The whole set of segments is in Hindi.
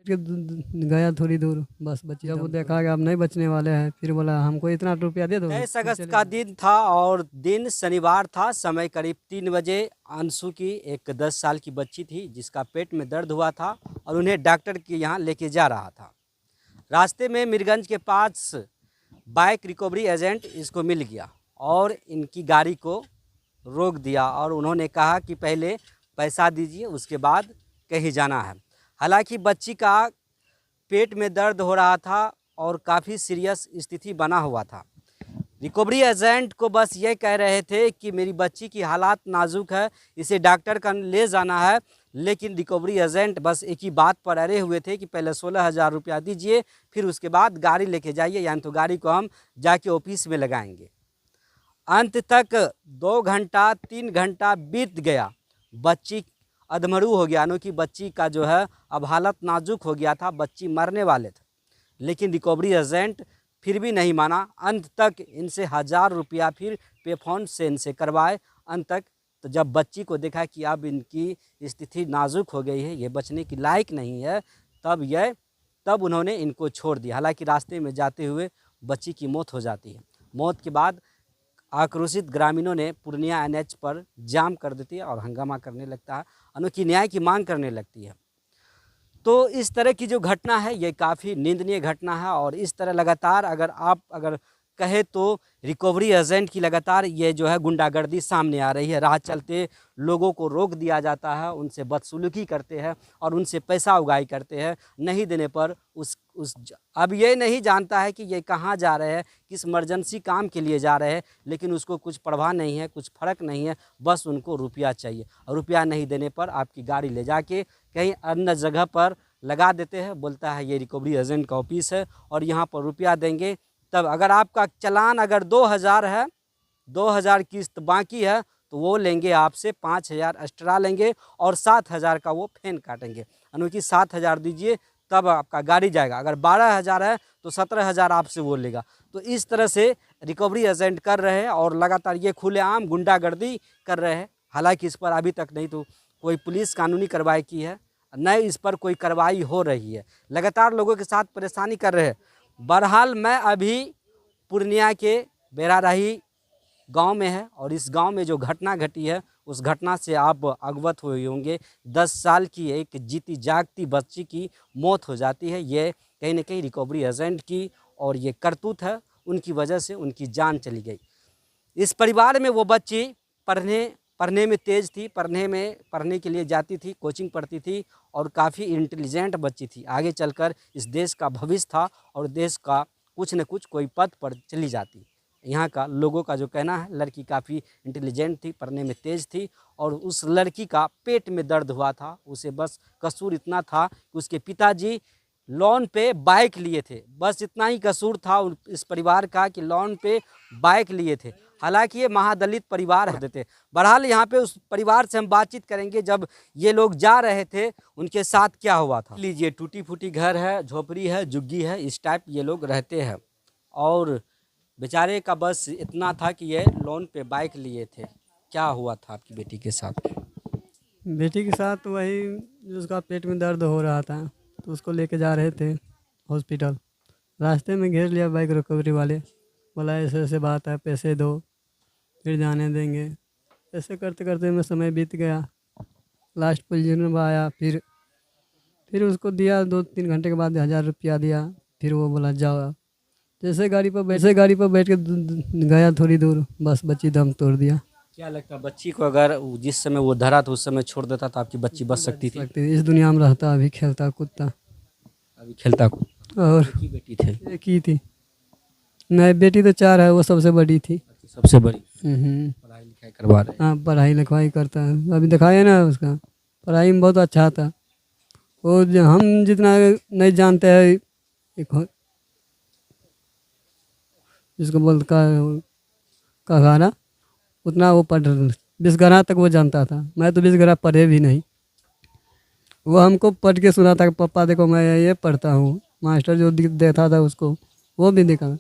गया थोड़ी दूर, बस बची। जब वो देखा कि अब नहीं बचने वाले हैं, फिर बोला हमको इतना रुपया दे दो। 23 अगस्त का दिन था और दिन शनिवार था। समय करीब 3 बजे। अंशु की एक 10 साल की बच्ची थी जिसका पेट में दर्द हुआ था और उन्हें डॉक्टर के यहाँ लेके जा रहा था। रास्ते में मीरगंज के पास बाइक रिकवरी एजेंट इसको मिल गया और इनकी गाड़ी को रोक दिया और उन्होंने कहा कि पहले पैसा दीजिए, उसके बाद कहीं जाना है। हालांकि बच्ची का पेट में दर्द हो रहा था और काफ़ी सीरियस स्थिति बना हुआ था। रिकवरी एजेंट को बस ये कह रहे थे कि मेरी बच्ची की हालात नाजुक है, इसे डॉक्टर का ले जाना है। लेकिन रिकवरी एजेंट बस एक ही बात पर अड़े हुए थे कि पहले 16,000 रुपया दीजिए, फिर उसके बाद गाड़ी लेके जाइए, यानी तो गाड़ी को हम जाके ऑफिस में लगाएंगे। अंत तक 2 घंटा 3 घंटा बीत गया। बच्ची अधमरू हो गया, यानी कि बच्ची का जो है अब हालत नाजुक हो गया था, बच्ची मरने वाले थे। लेकिन रिकवरी एजेंट फिर भी नहीं माना। अंत तक इनसे 1,000 रुपया फिर पे फोन से इनसे करवाए। अंत तक तो जब बच्ची को देखा कि अब इनकी स्थिति नाजुक हो गई है, ये बचने की लायक नहीं है, तब उन्होंने इनको छोड़ दिया। हालांकि रास्ते में जाते हुए बच्ची की मौत हो जाती है। मौत के बाद आक्रोशित ग्रामीणों ने पूर्णिया NH पर जाम कर देती है और हंगामा करने लगता है, अनोखी न्याय की मांग करने लगती है। तो इस तरह की जो घटना है ये काफ़ी निंदनीय घटना है और इस तरह लगातार अगर कहे तो रिकवरी एजेंट की लगातार ये जो है गुंडागर्दी सामने आ रही है। राह चलते लोगों को रोक दिया जाता है, उनसे बदसलूकी करते हैं और उनसे पैसा उगाही करते हैं। नहीं देने पर अब ये नहीं जानता है कि ये कहाँ जा रहे हैं, किस इमरजेंसी काम के लिए जा रहे हैं, लेकिन उसको कुछ परवाह नहीं है, कुछ फ़र्क नहीं है, बस उनको रुपया चाहिए। और रुपया नहीं देने पर आपकी गाड़ी ले जाके कहीं अन्य जगह पर लगा देते हैं। बोलता है ये रिकवरी एजेंट का ऑफिस है और यहाँ पर रुपया देंगे तब। अगर आपका चालान अगर 2,000 है, 2,000 किस्त बाकी है, तो वो लेंगे आपसे 5,000 एक्स्ट्रा लेंगे और 7,000 का वो फेन काटेंगे। यानी कि 7,000 दीजिए तब आपका गाड़ी जाएगा। अगर 12,000 है तो 17,000 आपसे वो लेगा। तो इस तरह से रिकवरी एजेंट कर रहे हैं और लगातार ये खुलेआम गुंडागर्दी कर रहे हैं। हालांकि इस पर अभी तक नहीं तो कोई पुलिस कानूनी कार्रवाई की है, न इस पर कोई कार्रवाई हो रही है। लगातार लोगों के साथ परेशानी कर रहे हैं। बहरहाल मैं अभी पूर्णिया के बेराराही गांव में है और इस गांव में जो घटना घटी है उस घटना से आप अवगत हुए होंगे। 10 साल की एक जीती जागती बच्ची की मौत हो जाती है। ये कहीं ना कहीं रिकवरी एजेंट की और ये करतूत है, उनकी वजह से उनकी जान चली गई। इस परिवार में वो बच्ची पढ़ने में तेज़ थी, पढ़ने के लिए जाती थी, कोचिंग पढ़ती थी और काफ़ी इंटेलिजेंट बच्ची थी। आगे चलकर इस देश का भविष्य था और देश का कुछ न कुछ कोई पद पर चली जाती। यहाँ का लोगों का जो कहना है लड़की काफ़ी इंटेलिजेंट थी, पढ़ने में तेज़ थी और उस लड़की का पेट में दर्द हुआ था। उसे बस कसूर इतना था कि उसके पिताजी लोन पे बाइक लिए थे। बस इतना ही कसूर था इस परिवार का कि लोन पे बाइक लिए थे। हालांकि ये महादलित परिवार है देते। बहरहाल यहाँ पे उस परिवार से हम बातचीत करेंगे जब ये लोग जा रहे थे उनके साथ क्या हुआ था। लीजिए, टूटी फूटी घर है, झोपड़ी है, झुग्गी है, इस टाइप ये लोग रहते हैं और बेचारे का बस इतना था कि ये लोन पे बाइक लिए थे। क्या हुआ था आपकी बेटी के साथ? बेटी के साथ वही, उसका पेट में दर्द हो रहा था तो उसको लेके जा रहे थे हॉस्पिटल। रास्ते में घेर लिया बाइक रिकवरी वाले, बोला ऐसे ऐसे बात है, पैसे दो फिर जाने देंगे। ऐसे करते करते में समय बीत गया। लास्ट पोजीशन में आया, फिर उसको दिया। 2-3 घंटे के बाद 1,000 रुपया दिया। फिर वो बोला जाओ। जैसे गाड़ी पर बैठ के गया थोड़ी दूर, बस बच्ची दम तोड़ दिया। क्या लगता है बच्ची को अगर जिस समय वो धरा तो उस समय छोड़ देता तो आपकी बच्ची बच सकती थी? इस दुनिया में रहता, अभी खेलता कूदता। अभी खेलता और एक ही बेटी थे? एक ही थी। नहीं, बेटी तो 4 है, वो सबसे बड़ी थी। सबसे बड़ी? पढ़ाई लिखाई करवा रहे? हाँ, पढ़ाई लिखाई करता है। अभी दिखाया ना, उसका पढ़ाई में बहुत अच्छा था। वो हम जितना नहीं जानते हैं, जिसको बोलता का गाना, उतना वो 20 तक वो जानता था। मैं तो 20 पढ़े भी नहीं। वो हमको पढ़ के सुना था कि पापा देखो मैं ये पढ़ता हूँ। मास्टर जो देता था उसको वो भी देखा।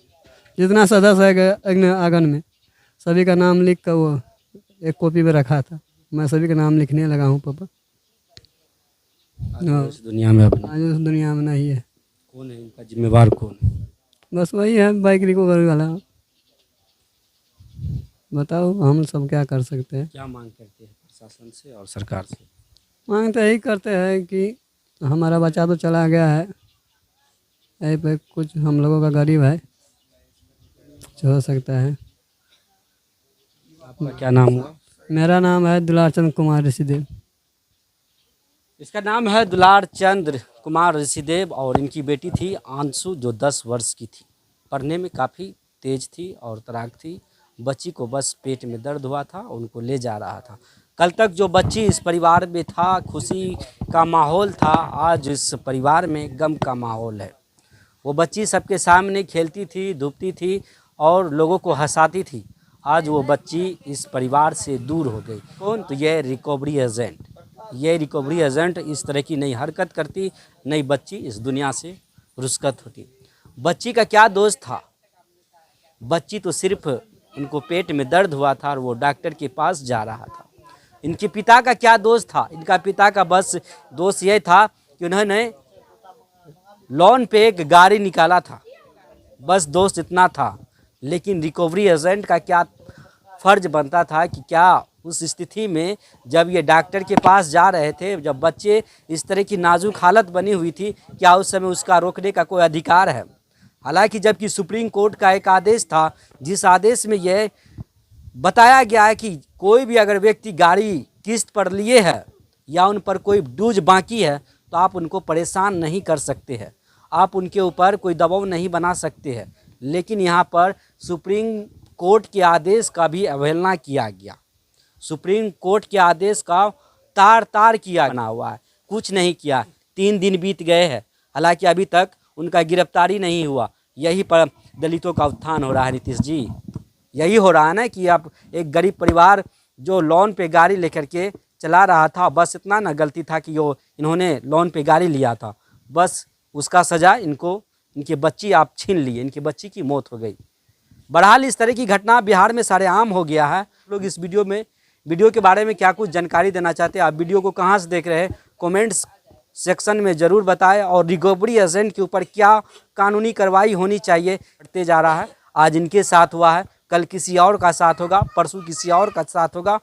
जितना सदस्य है आंगन में सभी का नाम लिख कर वो एक कॉपी में रखा था। मैं सभी का नाम लिखने लगा हूँ पापा। आज वो इस दुनिया में अपना आज उस दुनिया में नहीं है। कौन है इनका जिम्मेवार कौन है? बस वही है बाइक रिकवरी वाला। बताओ हम सब क्या कर सकते हैं। क्या मांग करते हैं प्रशासन से और सरकार से? मांग तो यही करते हैं कि हमारा बच्चा तो चला गया है, यहीं पे कुछ हम लोगों का गरीब है, कुछ हो सकता है। आपका क्या नाम हुआ? मेरा नाम है दुलार चंद कुमार ऋषिदेव। इसका नाम है दुलार चंद्र कुमार ऋषिदेव और इनकी बेटी थी आंसू जो 10 वर्ष की थी। पढ़ने में काफ़ी तेज थी और तराक थी। बच्ची को बस पेट में दर्द हुआ था, उनको ले जा रहा था। कल तक जो बच्ची इस परिवार में था, खुशी का माहौल था, आज इस परिवार में गम का माहौल है। वो बच्ची सबके सामने खेलती थी, धूपती थी और लोगों को हंसाती थी। आज वो बच्ची इस परिवार से दूर हो गई। कौन? तो ये रिकवरी एजेंट। ये रिकवरी एजेंट इस तरह की नई हरकत करती, नई बच्ची इस दुनिया से रुस्खत होती। बच्ची का क्या दोष था? बच्ची तो सिर्फ उनको पेट में दर्द हुआ था और वो डॉक्टर के पास जा रहा था। इनके पिता का क्या दोष था? इनका पिता का बस दोष ये था कि उन्होंने लोन पे एक गाड़ी निकाला था, बस दोस्त इतना था। लेकिन रिकवरी एजेंट का क्या फर्ज बनता था कि क्या उस स्थिति में जब ये डॉक्टर के पास जा रहे थे, जब बच्चे इस तरह की नाजुक हालत बनी हुई थी, क्या उस समय उसका रोकने का कोई अधिकार है? हालांकि जबकि सुप्रीम कोर्ट का एक आदेश था, जिस आदेश में यह बताया गया है कि कोई भी अगर व्यक्ति गाड़ी किस्त पर लिए है या उन पर कोई ड्यूज बाकी है तो आप उनको परेशान नहीं कर सकते हैं, आप उनके ऊपर कोई दबाव नहीं बना सकते हैं। लेकिन यहाँ पर सुप्रीम कोर्ट के आदेश का भी अवहेलना किया गया। सुप्रीम कोर्ट के आदेश का तार तार किया बना हुआ है, कुछ नहीं किया। 3 दिन बीत गए हैं, हालांकि अभी तक उनका गिरफ्तारी नहीं हुआ। यही पर दलितों का उत्थान हो रहा है नीतीश जी। यही हो रहा है ना कि अब एक गरीब परिवार जो लोन पे गाड़ी लेकर के चला रहा था, बस इतना ना गलती था कि वो इन्होंने लोन पे गाड़ी लिया था, बस उसका सज़ा इनको, इनकी बच्ची आप छीन लिए, इनकी बच्ची की मौत हो गई। बहरहाल इस तरह की घटना बिहार में सारेआम हो गया है। लोग इस वीडियो के बारे में क्या कुछ जानकारी देना चाहते हैं, आप वीडियो को कहाँ से देख रहे हैं, कमेंट्स सेक्शन में ज़रूर बताएं। और रिकवरी एजेंट के ऊपर क्या कानूनी कार्रवाई होनी चाहिए, बढ़ते जा रहा है। आज इनके साथ हुआ है, कल किसी और का साथ होगा, परसों किसी और का साथ होगा।